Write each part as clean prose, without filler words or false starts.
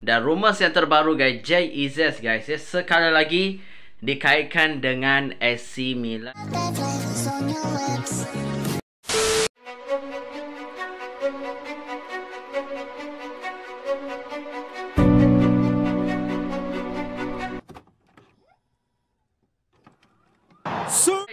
Dan rumors yang terbaru guys, Jay Izzez guys ya, sekali lagi dikaitkan dengan AC Milan.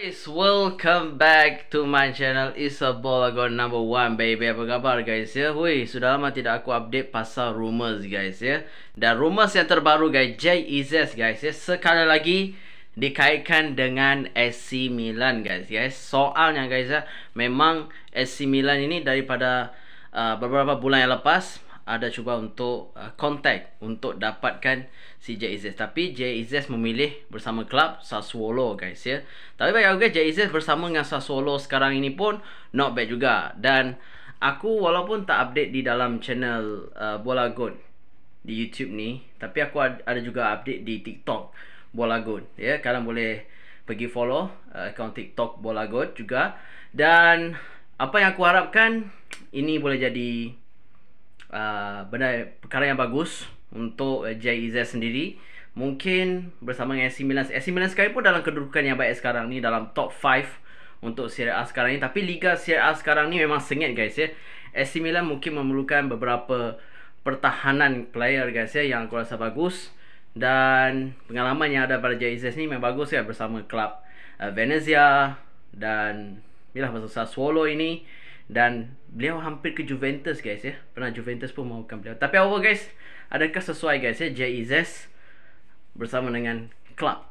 Guys, welcome back to my channel. It's a Bolagon number 1 baby. Apa khabar guys ya? Hui, sudah lama tidak aku update pasal rumors guys ya. Dan rumors yang terbaru guys, Jay Izzez guys ya, sekali lagi dikaitkan dengan AC Milan guys. Soalnya guys ya, memang AC Milan ini daripada beberapa bulan yang lepas ada cuba untuk kontak untuk dapatkan si Jay Izzez, tapi Jay Izzez memilih bersama klub Sassuolo guys ya. Tapi bagi aku guys, Jay Izzez bersama dengan Sassuolo sekarang ini pun not bad juga. Dan aku walaupun tak update di dalam channel Bolagon di YouTube ni, tapi aku ada juga update di TikTok Bolagon ya. Kalian boleh pergi follow account TikTok Bolagon juga. Dan apa yang aku harapkan, ini boleh jadi perkara yang bagus untuk Jay Izzez sendiri. Mungkin bersama dengan AC Milan. AC Milan sekarang pun dalam kedudukan yang baik sekarang ni, dalam top 5 untuk Serie A sekarang ni. Tapi Liga Serie A sekarang ni memang sengit guys ya. AC Milan mungkin memerlukan beberapa pertahanan player guys ya, yang aku rasa bagus. Dan pengalaman yang ada pada Jay Izzez ni memang bagus ya, bersama klub Venezia dan bila masuk Sassuolo ini. Dan beliau hampir ke Juventus guys ya. Pernah Juventus pun mahukan beliau. Tapi apa guys, adakah sesuai guys ya Jay Izzez bersama dengan klub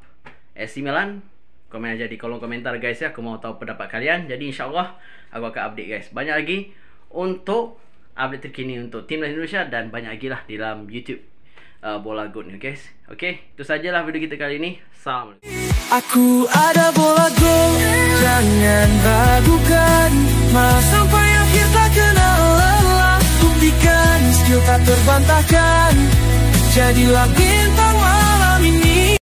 AC Milan? Komen aja di kolom komentar guys ya. Aku mau tahu pendapat kalian. Jadi insyaAllah aku akan update guys. Banyak lagi untuk update terkini untuk Timnas Indonesia. Dan banyak lagi lah di dalam YouTube Bolagon guys. Oke, itu sajalah video kita kali ini. Assalamualaikum. Aku ada Bolagon, jangan ragukan. Malah sampai akhir tak kenal lelah. Buktikan skill tak terbantahkan. Jadilah bintang